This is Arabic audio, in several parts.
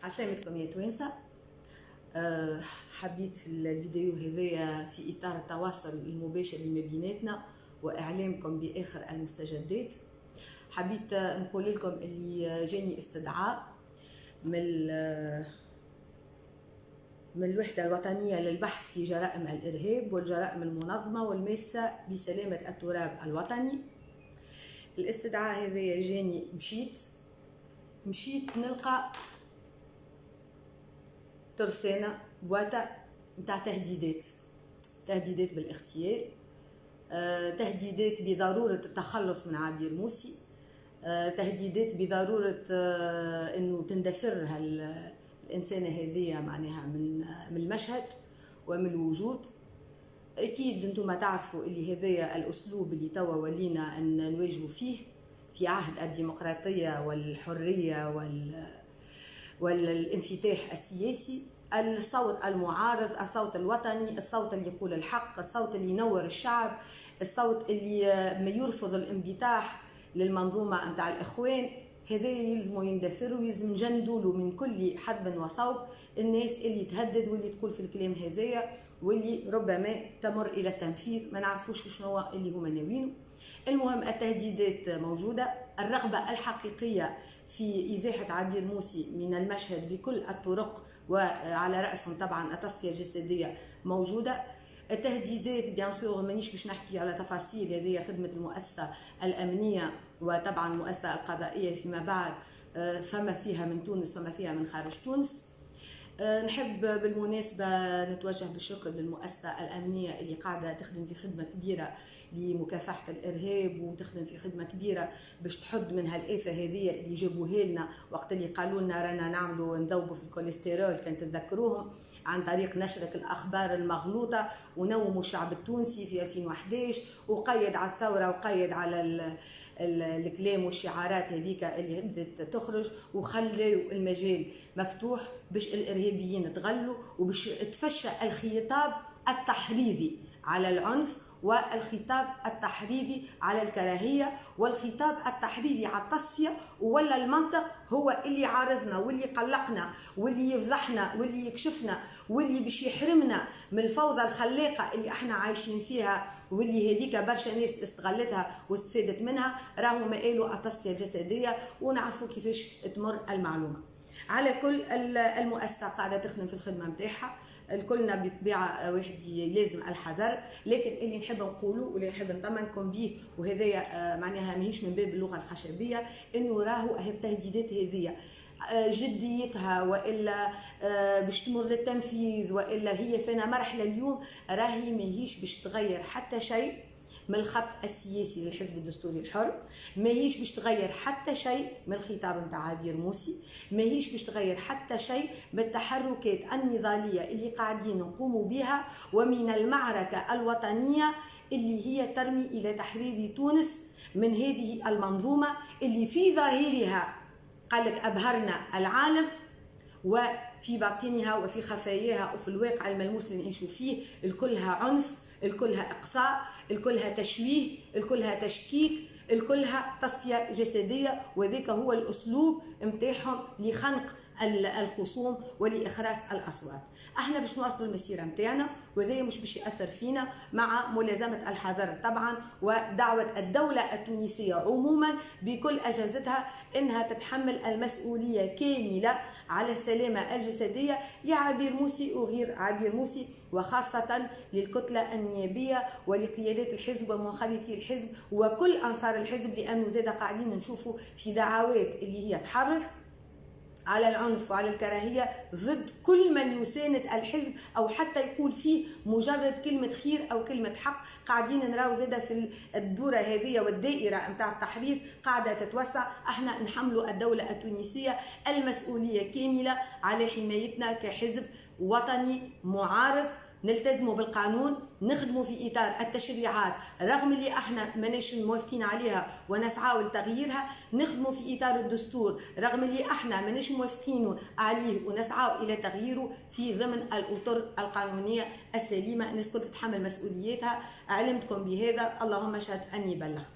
عسلامتكم يا توانسة. حبيت في الفيديو هذايا في إطار التواصل المباشر اللي ما بيناتنا وإعلامكم بآخر المستجدات. حبيت نقول لكم اللي جاني استدعاء من الوحدة الوطنية للبحث في جرائم الإرهاب والجرائم المنظمة والماسة بسلامة التراب الوطني. الاستدعاء هذايا جاني، مشيت نلقى ترسانة بواتا متاع تهديدات بالاغتيال، تهديدات بضرورة التخلص من عبير موسي، تهديدات بضرورة انه تندثر الانسانة هذه معناها من المشهد ومن الوجود. اكيد انتم تعرفوا اللي هذايا الاسلوب اللي توا ولينا ان نواجهوا فيه في عهد الديمقراطية والحرية والانفتاح السياسي. الصوت المعارض، الصوت الوطني، الصوت اللي يقول الحق، الصوت اللي ينور الشعب، الصوت اللي ما يرفض الانبطاح للمنظومة متاع الإخوان، هذا يلزموا يندثروا ويلزم نجندوا من كل حدب وصوب الناس اللي تهدد واللي تقول في الكلام هذايا واللي ربما تمر إلى التنفيذ، ما نعرفوش شنو اللي هما ناويينه. المهم التهديدات موجودة، الرغبة الحقيقية في إزاحة عبير موسي من المشهد بكل الطرق وعلى رأسهم طبعا التصفية الجسدية موجودة. التهديدات بيان سور مانيش باش نحكي على تفاصيل، هذه خدمة المؤسسة الأمنية وطبعا المؤسسة القضائية فيما بعد، فما فيها من تونس فما فيها من خارج تونس. نحب بالمناسبة نتوجه بالشكر للمؤسسة الأمنية اللي قاعدة تخدم في خدمة كبيرة لمكافحة الإرهاب وتخدم في خدمة كبيرة باش تحد من هالآفة هذه اللي جابوها لنا وقت اللي قالوا لنا رانا نعملوا نذوبوا في الكوليسترول، كان تتذكروهم، عن طريق نشرة الأخبار المغلوطة ونوموا الشعب التونسي في 2011 وقيد على الثورة وقيد على الكلام والشعارات هذيك اللي بدت تخرج، وخلوا المجال مفتوح باش الإرهابيين تغلوا وباش تفشى الخطاب التحريضي على العنف والخطاب التحريضي على الكراهية والخطاب التحريضي على التصفية. ولا المنطق هو اللي عارضنا واللي قلقنا واللي يفضحنا واللي يكشفنا واللي باش يحرمنا من الفوضى الخلاقة اللي احنا عايشين فيها واللي هذيك برشا ناس استغلتها واستفادت منها. راهو ما قالوا التصفية الجسدية ونعرفوا كيفاش تمر المعلومة. على كل المؤسسة قاعدة تخدم في الخدمة متاعها، الكلنا بطبيعة واحد لازم الحذر، لكن اللي نحب نقوله واللي نحب نطمنكم به وهذايا معناها ماهيش من باب اللغة الخشبية، انه راهو التهديدات هذه جديتها والا باش تمر للتنفيذ والا هي فينا مرحلة اليوم راهي ماهيش باش تغير حتى شيء من الخط السياسي للحزب الدستوري الحر، ماهيش باش تغير حتى شيء من الخطاب نتاع عبير موسي، ماهيش باش تغير حتى شيء من التحركات النضاليه اللي قاعدين نقوموا بها ومن المعركه الوطنيه اللي هي ترمي الى تحرير تونس من هذه المنظومه اللي في ظاهرها قالك ابهرنا العالم وفي باطنها وفي خفاياها وفي الواقع الملموس اللي نعيشوا فيه الكلها عنف، الكلها إقصاء، الكلها تشويه، الكلها تشكيك، الكلها تصفية جسدية، وذاك هو الأسلوب متاعهم لخنق الخصوم ولإخراس الأصوات. احنا باش نواصلوا المسيرة متاعنا وذا مش باش يأثر فينا، مع ملازمة الحذر طبعا ودعوة الدولة التونسية عموما بكل أجهزتها انها تتحمل المسؤولية كاملة على السلامة الجسدية لعبير موسي وغير عبير موسي، وخاصة للكتلة النيابية ولقيادات الحزب ومنخرطي الحزب وكل أنصار الحزب، لأنه زاد قاعدين نشوفوا في دعوات اللي هي تحرض على العنف وعلى الكراهية ضد كل من يساند الحزب أو حتى يقول فيه مجرد كلمة خير أو كلمة حق. قاعدين نراو زادة في الدورة هذه والدائرة متاع التحريض قاعدة تتوسع. احنا نحملوا الدولة التونسية المسؤولية كاملة على حمايتنا كحزب وطني معارض، نلتزموا بالقانون، نخدموا في إطار التشريعات رغم اللي احنا ماناش موافقين عليها ونسعى لتغييرها، نخدموا في إطار الدستور رغم اللي احنا ماناش موافقين عليه ونسعى إلى تغييره في ضمن الأطر القانونية السليمة. الناس كل تتحمل مسؤوليتها. علمتكم بهذا، اللهم اشهد أني بلغت.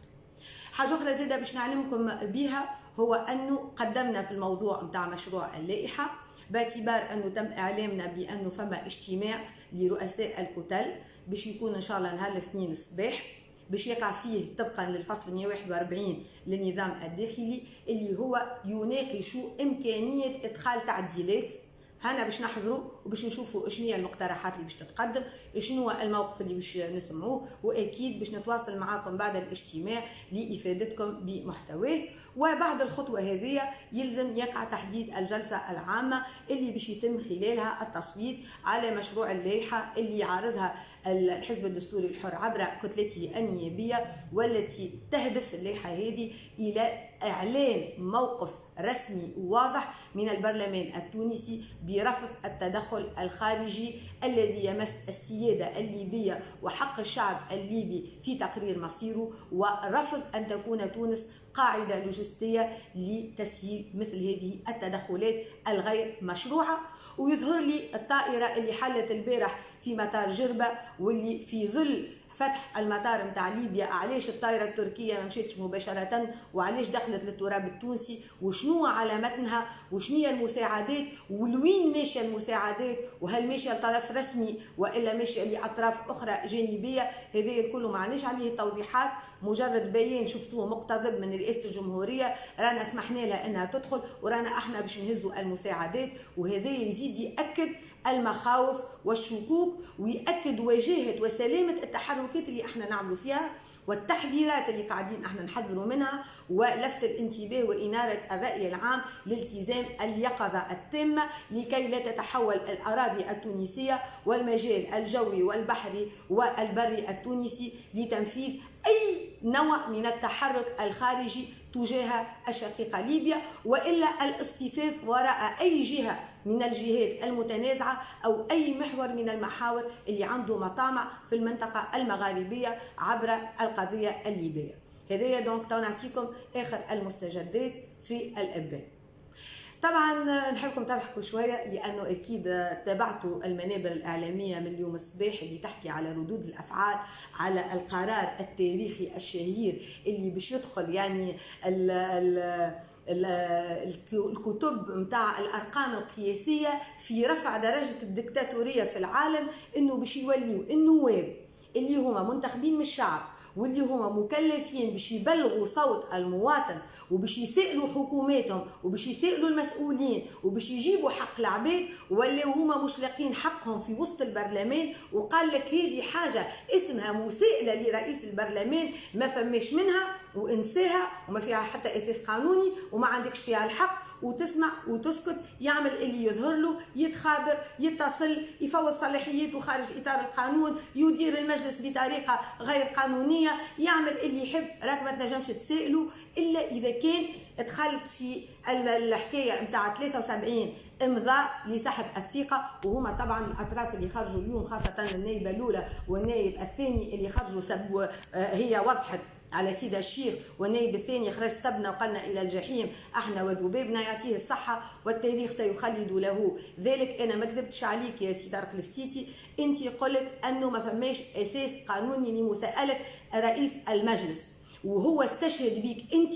حاجة أخرى زادة باش نعلمكم بها هو أنه قدمنا في الموضوع متاع مشروع اللائحة، باعتبار أنه تم إعلامنا بأنه فما اجتماع لرؤساء الكتل باش يكون إن شاء الله نهار الاثنين الصباح، باش يقع فيه طبقا للفصل 141 للنظام الداخلي اللي هو يناقش إمكانية إدخال تعديلات. هنا باش نحضروا وباش نشوفوا شنو هي المقترحات اللي باش تتقدم، شنو هو الموقف اللي باش نسمعوه، واكيد باش نتواصل معاكم بعد الاجتماع لافادتكم بمحتواه. وبعد الخطوه هذه يلزم يقع تحديد الجلسه العامه اللي باش يتم خلالها التصويت على مشروع اللائحه اللي يعارضها الحزب الدستوري الحر عبر كتلته النيابيه، والتي تهدف اللائحه هذه الى إعلان موقف رسمي وواضح من البرلمان التونسي برفض التدخل الخارجي الذي يمس السيادة الليبية وحق الشعب الليبي في تقرير مصيره، ورفض أن تكون تونس قاعدة لوجستية لتسهيل مثل هذه التدخلات الغير مشروعة. ويظهر لي الطائرة اللي حلت البارح في مطار جربة واللي في ظل فتح المطار نتاع ليبيا، علاش الطائره التركيه ما مشيتش مباشره وعلاش دخلت للتراب التونسي، وشنو علامتها وشنو هي المساعدات ولوين ماشيه المساعدات، وهل ماشيه لطرف رسمي والا ماشيه لاطراف اخرى جانبيه. هذا الكل ما عندناش عليه توضيحات، مجرد بيان شفتوه مقتضب من رئاسه الجمهوريه، رانا سمحنا لها انها تدخل ورانا احنا باش نهزوا المساعدات. وهذا يزيد ياكد المخاوف والشكوك ويأكد وجاهة وسلامة التحركات اللي احنا نعملوا فيها والتحذيرات اللي قاعدين احنا نحذروا منها، ولفت الانتباه وإنارة الرأي العام لالتزام اليقظة التامة لكي لا تتحول الأراضي التونسية والمجال الجوي والبحري والبري التونسي لتنفيذ أي نوع من التحرك الخارجي تجاه الشقيقة ليبيا، وإلا الاصطفاف وراء أي جهة من الجهات المتنازعة أو أي محور من المحاور اللي عنده مطامع في المنطقة المغاربية عبر القضية الليبية. هذا دونك نعطيكم آخر المستجدات في الإبان. طبعا نحبكم تضحكوا شويه لانه اكيد تابعتوا المنابر الاعلاميه من اليوم الصباح اللي تحكي على ردود الافعال على القرار التاريخي الشهير اللي باش يدخل يعني الكتب متاع الارقام القياسيه في رفع درجه الدكتاتوريه في العالم، انه باش يوليوا النواب اللي هما منتخبين من الشعب واللي هما مكلفين باش يبلغوا صوت المواطن وباش يسألوا حكوماتهم وباش يسألوا المسؤولين وباش يجيبوا حق العباد، ولا هما مش لاقين حقهم في وسط البرلمان. وقال لك هذه حاجة اسمها مساءلة لرئيس البرلمان ما فماش منها وانساها وما فيها حتى اساس قانوني وما عندكش فيها الحق، وتسمع وتسكت. يعمل اللي يظهر له، يتخابر، يتصل، يفوض صلاحياته خارج اطار القانون، يدير المجلس بطريقه غير قانونيه، يعمل اللي يحب. راك ما تنجمش تسائله الا اذا كان دخلت في الحكايه نتاع 73 امضاء لسحب الثقه، وهما طبعا الاطراف اللي خرجوا اليوم خاصه النائبه الاولى والنائب الثاني اللي خرجوا سبوا هي وضحت على سيد الشيخ، والنائب الثاني خرج سبنا وقلنا الى الجحيم احنا وذبابنا، يعطيه الصحه والتاريخ سيخلد له ذلك. انا ما كذبتش عليك يا سي طارق الفتيتي، انت قلت انه ما فماش اساس قانوني لمساءله رئيس المجلس، وهو استشهد بيك انت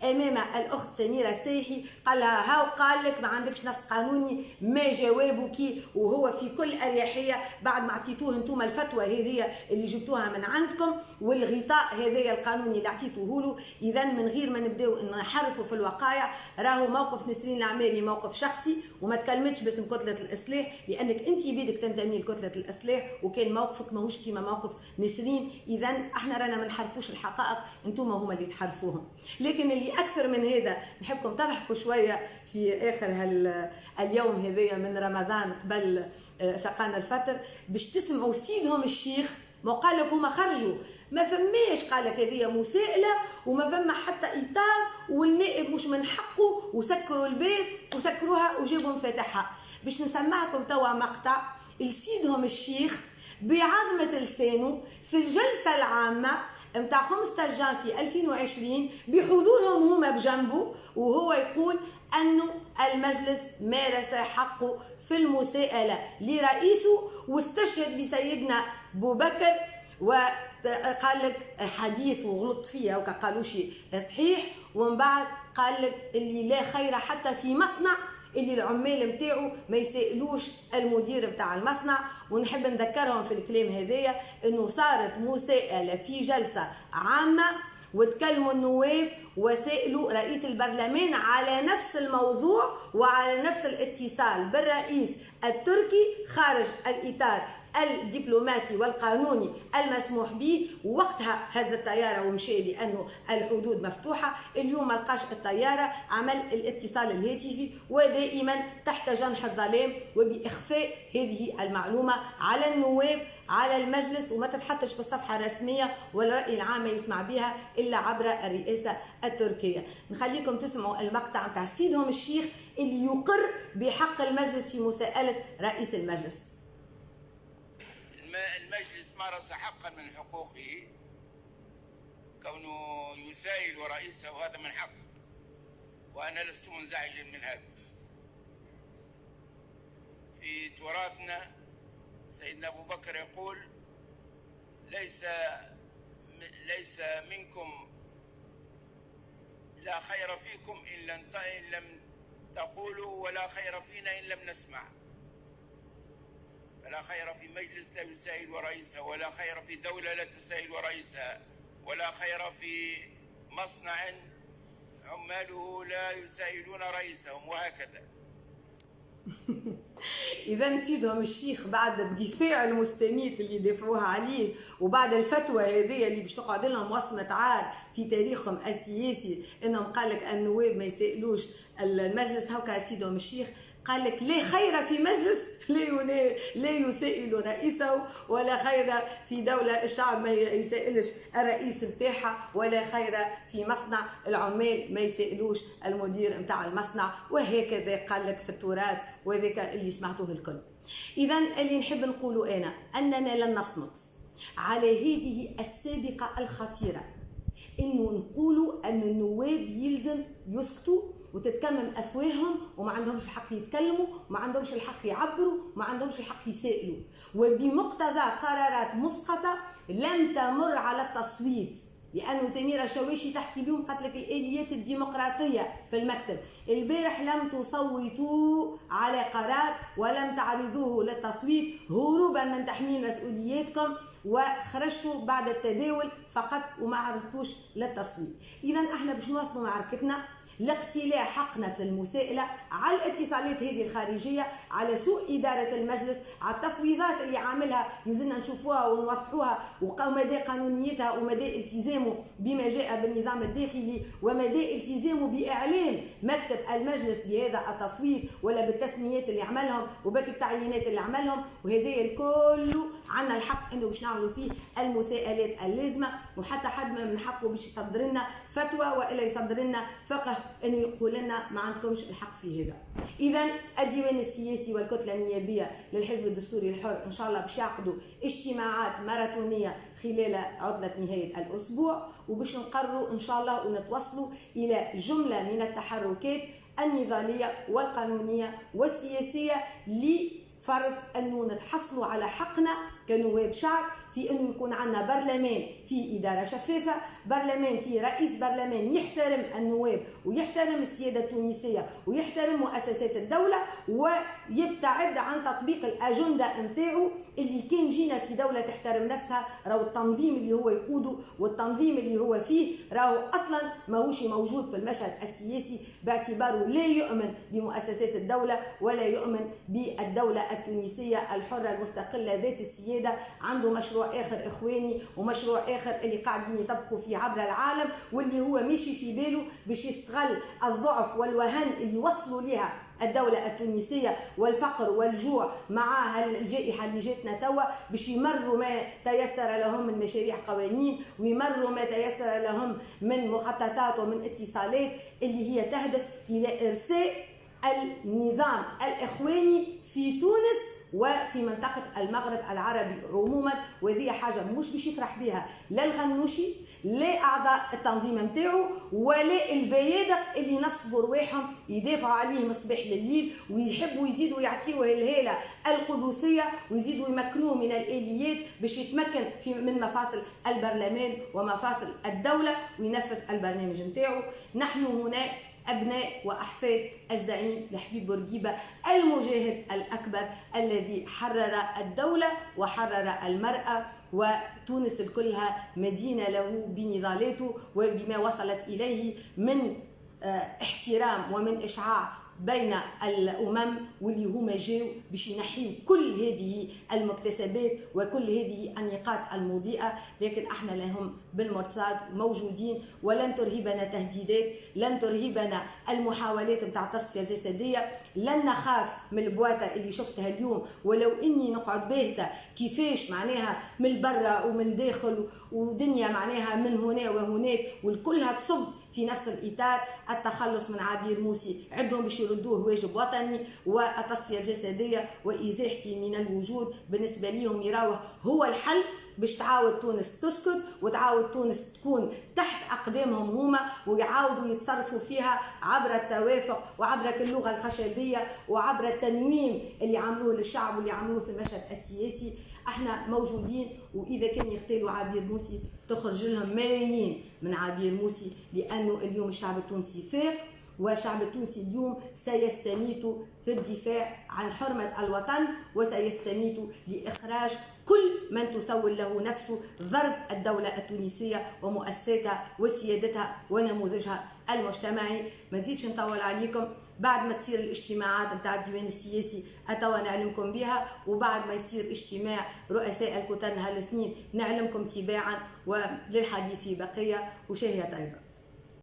امام الاخت سميره السايحي، قال لها هاو قال لك ما عندكش نص قانوني، ما جوابك؟ وهو في كل اريحيه بعد ما عطيتوه انتم الفتوى هذه اللي جبتوها من عندكم والغطاء هذايا القانوني اللي عطيتوه له. اذا من غير ما نبداو نحرفوا في الوقائع، راهو موقف نسرين العماري موقف شخصي وما تكلمتش باسم كتله الاصلاح، لانك انت بيدك تنتمي لكتله الاصلاح وكان موقفك ماهوش كيما موقف نسرين. اذا احنا رانا ما نحرفوش الحقائق، انتم هما اللي تحرفوهم. لكن اللي اكثر من هذا نحبكم تضحكوا شويه في اخر اليوم هذايا من رمضان قبل شقان الفطر، باش تسمعوا سيدهم الشيخ ما قال لك هما خرجوا ما فماش، قال لك هذه مساءله وما فما حتى اطار والنائب مش من حقه، وسكروا الباب وسكروها وجابوا مفاتحها. باش نسمعكم توا مقطع لسيدهم الشيخ بعظمه لسانه في الجلسه العامه متاع 15 جانفي 2020 بحضورهم هما بجنبه، وهو يقول أنه المجلس مارس حقه في المساءلة لرئيسه، واستشهد بسيدنا بو بكر وقال لك حديث وغلط فيها وكقالوا شيء صحيح، ومن بعد قال لك اللي لا خير حتى في مصنع اللي العمال نتاعو ما يسائلوش المدير نتاع المصنع. ونحب نذكرهم في الكلام هذايا انه صارت مساءله في جلسه عامه وتكلموا النواب وسائلوا رئيس البرلمان على نفس الموضوع وعلى نفس الاتصال بالرئيس التركي خارج الإطار الدبلوماسي والقانوني المسموح به. وقتها هز الطيارة ومشي لأنه الحدود مفتوحة. اليوم ما لقاش الطيارة، عمل الاتصال الهاتفي ودائما تحت جنح الظلام وبإخفاء هذه المعلومة على النواب على المجلس، وما تتحطش في الصفحة الرسمية والرأي العام يسمع بها إلا عبر الرئاسة التركية. نخليكم تسمعوا المقطع نتاع سيدهم الشيخ اللي يقر بحق المجلس في مساءلة رئيس المجلس. المجلس مارس حقا من حقوقه كونه يسائل رئيسه، وهذا من حقه، وأنا لست منزعجا من هذا. في تراثنا سيدنا أبو بكر يقول: ليس منكم لا خير فيكم إن لم تقولوا، ولا خير فينا إن لم نسمع. فلا خير في مجلس لا يسائل رئيسه، ولا خير في دولة لا تسائل رئيسها، ولا خير في مصنع عماله لا يسائلون رئيسهم، وهكذا. إذا سيدهم الشيخ بعد الدفاع المستميت اللي دافعوها عليه وبعد الفتوى هذه اللي باش تقعد لهم وصمة عار في تاريخهم السياسي انهم قال لك النواب ما يسائلوش المجلس، هكا سيدهم الشيخ قال لك لا خير في مجلس لا يسائل رئيسه، ولا خير في دولة الشعب ما يسائلش الرئيس بتاعها، ولا خير في مصنع العمال ما يسائلوش المدير نتاع المصنع، وهكذا قال لك في التراث، وذاك اللي سمعتوه الكل. إذا اللي نحب نقوله أنا أننا لن نصمت على هذه السابقة الخطيرة، إنه نقولوا أن النواب يلزم يسكتوا وتتكمم افواههم وما عندهمش الحق يتكلموا وما عندهمش الحق يعبروا وما عندهمش الحق يسائلوا، وبمقتضى قرارات مسقطه لم تمر على التصويت. لانه سميره الشواشي تحكي اليوم قالت لك الاليات الديمقراطيه في المكتب، البارح لم تصوتوا على قرار ولم تعرضوه للتصويت هروبا من تحميل مسؤولياتكم، وخرجتوا بعد التداول فقط وما عرضتوش للتصويت. اذا احنا باش نواصلوا معركتنا لاقتلاع حقنا في المساءلة على الاتصالات هذه الخارجية، على سوء إدارة المجلس، على التفويضات اللي عاملها يزلنا نشوفوها ونوضحوها، ومدى قانونيتها ومدى التزامه بما جاء بالنظام الداخلي، ومدى التزامه بإعلام مكتب المجلس بهذا التفويض ولا بالتسميات اللي عملهم وباقي التعيينات اللي عملهم. وهذا الكل عنا الحق انه باش نعملوا فيه المساءلات اللازمه، وحتى حد ما من حقه باش يصدر لنا فتوى والا يصدر لنا فقه انه يقول لنا ما عندكمش الحق في هذا. اذا الديوان السياسي والكتله النيابيه للحزب الدستوري الحر ان شاء الله باش يعقدوا اجتماعات ماراثونيه خلال عطله نهايه الاسبوع، وباش نقرروا ان شاء الله ونتوصلوا الى جمله من التحركات النضاليه والقانونيه والسياسيه لفرض انه نتحصلوا على حقنا كنواب شعب في انه يكون عندنا برلمان فيه اداره شفافه، برلمان فيه رئيس برلمان يحترم النواب ويحترم السياده التونسيه ويحترم مؤسسات الدوله، ويبتعد عن تطبيق الاجنده نتاعو اللي كان جينا في دوله تحترم نفسها. راهو التنظيم اللي هو يقوده والتنظيم اللي هو فيه راهو اصلا ماهوش موجود في المشهد السياسي، باعتباره لا يؤمن بمؤسسات الدوله ولا يؤمن بالدوله التونسيه الحره المستقله ذات السياده. عنده مشروع اخر اخواني ومشروع اخر اللي قاعدين يطبقوا فيه عبر العالم، واللي هو ماشي في باله باش يستغل الضعف والوهن اللي وصلوا لها الدولة التونسية والفقر والجوع مع الجائحة اللي جاتنا توا، باش يمروا ما تيسر لهم من مشاريع قوانين ويمروا ما تيسر لهم من مخططات ومن اتصالات اللي هي تهدف إلى إرساء النظام الإخواني في تونس وفي منطقة المغرب العربي عموما، وهذه حاجة مش باش يفرح بها لا الغنوشي لا أعضاء التنظيم نتاعو ولا البيادق اللي نصبوا رواحهم يدافعوا عليه من الصباح لليل ويحبوا يزيدوا يعطيوه الهالة القدسية ويزيدوا يمكنوه من الآليات باش يتمكن من مفاصل البرلمان ومفاصل الدولة وينفذ البرنامج نتاعو. نحن هنا أبناء وأحفاد الزعيم لحبيب بورقيبة المجاهد الأكبر الذي حرر الدولة وحرر المرأة، وتونس كلها مدينة له بنضالاته وبما وصلت إليه من احترام ومن إشعاع بين الأمم، واللي هما جاو باش ينحيوا كل هذه المكتسبات وكل هذه النقاط المضيئة، لكن احنا لهم بالمرصاد موجودين، ولن ترهبنا تهديدات، لن ترهبنا المحاولات نتاع التصفية الجسدية، لن نخاف من البواطة اللي شفتها اليوم، ولو اني نقعد باهتة كيفاش معناها من برا ومن الداخل ودنيا معناها من هنا وهناك والكلها تصب في نفس الإطار، التخلص من عبير موسي عندهم باش يردوه واجب وطني، والتصفية الجسدية وإزاحتي من الوجود بالنسبة ليهم يراوه هو الحل باش تعاود تونس تسكت وتعاود تونس تكون تحت أقدامهم هما ويعاودوا يتصرفوا فيها عبر التوافق وعبر اللغة الخشبية وعبر التنويم اللي عملوه للشعب واللي عملوه في المشهد السياسي. احنا موجودين، واذا كان يغتالوا عبير موسي تخرج لهم ملايين من عبير موسي، لانه اليوم الشعب التونسي فاق، والشعب التونسي اليوم سيستميت في الدفاع عن حرمة الوطن وسيستميت لإخراج كل من تسول له نفسه ضرب الدولة التونسية ومؤسساتها وسيادتها ونموذجها المجتمعي. ما نزيدش نطول عليكم، بعد ما تصير الاجتماعات نتاع الديوان السياسي اتوا نعلمكم بها، وبعد ما يصير اجتماع رؤساء الكتل هالاثنين نعلمكم تباعا، وللحديث بقية وشهية طيبة.